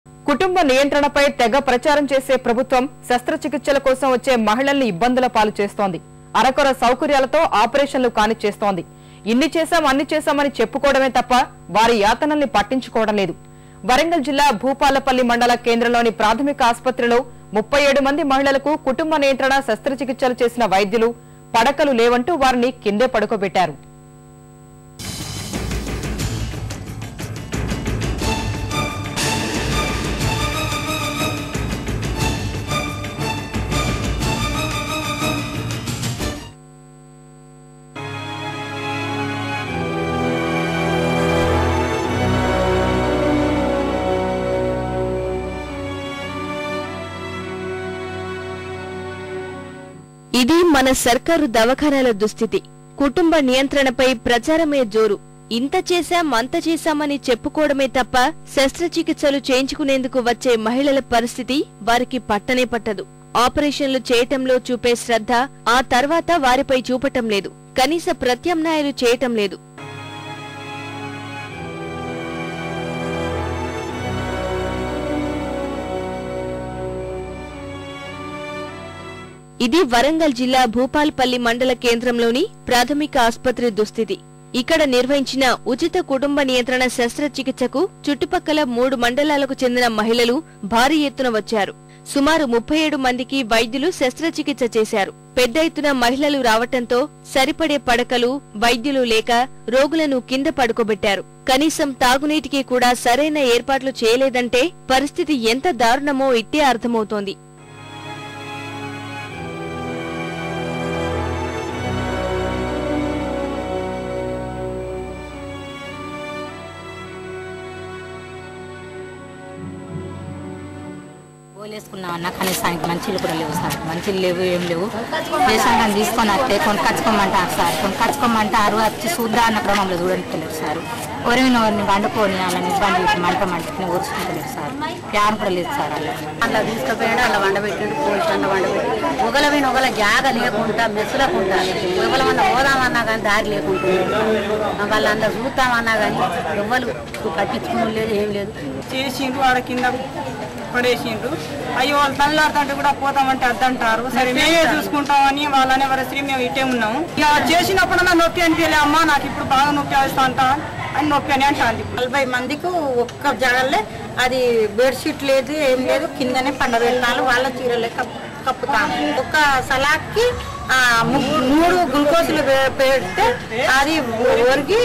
కుటుంబ నియంత్రణపై తెగ ప్రచారం చేసే ప్రభుత్వం శస్త్రచికిత్సల కోసం వచ్చే మహిళల్ని ఇబ్బందుల పాలు చేస్తోంది. అరకొర సౌకర్యాలతో ఆపరేషన్లు కానిచ్చేస్తోంది. ఇన్ని చేశాం అన్ని చేశామని చెప్పుకోవడమే తప్ప వారి యాతనల్ని పట్టించుకోవడం లేదు. వరంగల్ జిల్లా భూపాలపల్లి మండల కేంద్రంలోని ప్రాథమిక ఆసుపత్రిలో 37 మంది మహిళలకు కుటుంబ నియంత్రణ శస్త్రచికిత్సలు చేసిన వైద్యులు పడకలు లేవంటూ వారిని కిందే పడుకోబెట్టారు. ఇది మన సర్కారు దవాఖానాల దుస్థితి. కుటుంబ నియంత్రణపై ప్రచారమే జోరు. ఇంత చేశాం అంత చేశామని చెప్పుకోవడమే తప్ప శస్త్రచికిత్సలు చేయించుకునేందుకు వచ్చే మహిళల పరిస్థితి వారికి పట్టనే పట్టదు. ఆపరేషన్లు చేయటంలో చూపే శ్రద్ధ ఆ తర్వాత వారిపై చూపటం లేదు. కనీస ప్రత్యామ్నాయాలు చేయటం లేదు. ఇది వరంగల్ జిల్లా భూపాలపల్లి మండల కేంద్రంలోని ప్రాథమిక ఆసుపత్రి దుస్థితి. ఇక్కడ నిర్వహించిన ఉచిత కుటుంబ నియంత్రణ శస్త్రచికిత్సకు చుట్టుపక్కల 3 మండలాలకు చెందిన మహిళలు భారీ ఎత్తున వచ్చారు. సుమారు 37 మందికి వైద్యులు శస్త్రచికిత్స చేశారు. పెద్ద ఎత్తున మహిళలు రావటంతో సరిపడే పడకలు, వైద్యులు లేక రోగులను కింద పడుకోబెట్టారు. కనీసం తాగునీటికి కూడా సరైన ఏర్పాట్లు చేయలేదంటే పరిస్థితి ఎంత దారుణమో ఇట్టే అర్థమవుతోంది. వేసుకున్నామన్నా కనీసానికి మంచిలు కూడా లేవు సార్. మంచిలు లేవు, ఏం లేవు. పేషెంట్ని తీసుకొని వస్తే కొనుకొచ్చుకోమంటారు సార్. కొనుకొచ్చుకోమంటారు, వచ్చి చూద్దా అన్న క్రమంలో చూడట్లేదు సార్. ఎవరిని వండుకొని వాళ్ళని ఇబ్బంది మంటని ఊరుచుకుంటలేదు సార్. ప్యాన్ కూడా లేదు సార్. అలా తీసుకుపోయాడు, అలా వండబెట్టాడు, పోలీసు అన్న వండబెట్టి ఒకలమైన ఒకల జాగ లేకుండా మెస్సులకుండా ఒకలమన్నా పోదామన్నా కానీ దారి లేకుండా వాళ్ళందరూ చూద్దామన్నా కానీ ఎవరు పట్టించుకుని లేదు, ఏం లేదు. చేసిండ్రు ఆడ కింద పడేసిండ్రు. అయ్యో వాళ్ళు తల్లాడుతుంటే కూడా పోతామంటే అద్దంటారు. సరే మేమే చూసుకుంటామని వాళ్ళనే వరసరి మేము ఇట్టే ఉన్నాము. ఇక చేసినప్పుడన్నా నొప్పి అనిపించలే, అమ్మా నాకు ఇప్పుడు బాగా నొప్పి వేస్తా అంటా అని నొప్పి అని అంటుంది. 40 మందికి ఒక్క జాగలే అది బెడ్షీట్ లేదు, ఏం లేదు. కిందనే పండబెట్టాలి, వాళ్ళ చీరలే కప్పుతాము. ఒక్క సలాక్కి 3 గ్లూకోజులు పెడితే అది ఒరిగి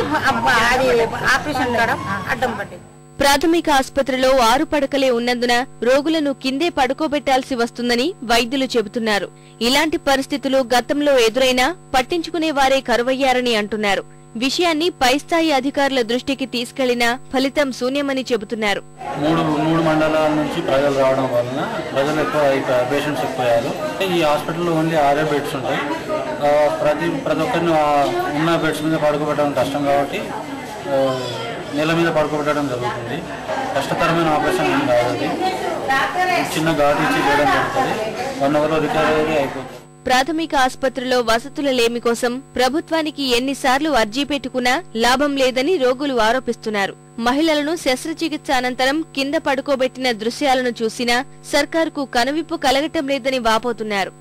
అది ఆపరేషన్ కూడా అడ్డం పట్టింది. ప్రాథమిక ఆసుపత్రిలో 6 పడకలే ఉన్నందున రోగులను కిందే పడుకోబెట్టాల్సి వస్తుందని వైద్యులు చెబుతున్నారు. ఇలాంటి పరిస్థితులు గతంలో ఎదురైనా పట్టించుకునే వారే కరువయ్యారని అంటున్నారు. విషయాన్ని పైస్థాయి అధికారుల దృష్టికి తీసుకెళ్లినా ఫలితం శూన్యమని చెబుతున్నారు. 3 మండలాల నుంచి ప్రజలు రావడం వలన ప్రజలు ఎక్కువ పేషెంట్స్ ఎక్కువయ్యారు. ఈ హాస్పిటల్లో ఓన్లీ 6 బెడ్స్ ఉంటాయి. ప్రతి ఒక్కరిని ఉన్న బెడ్స్ మీద పడుకోబెట్టడం కష్టం కాబట్టి నేల మీద పడుకోబెట్టడం జరుగుతుంది. కష్టతరమైన ఆపరేషన్ ఏం కాదు. చిన్న ఘాటు ఇచ్చి చేయడం జరుగుతుంది. 1 అవర్లో రికవరీ అయిపోతుంది. ప్రాథమిక ఆసుపత్రిలో వసతుల లేమి కోసం ప్రభుత్వానికి ఎన్నిసార్లు అర్జీ పెట్టుకున్నా లాభం లేదని రోగులు ఆరోపిస్తున్నారు. మహిళలను శస్త్రచికిత్స అనంతరం కింద పడుకోబెట్టిన దృశ్యాలను చూసినా సర్కారుకు కనువిప్పు కలగటం లేదని వాపోతున్నారు.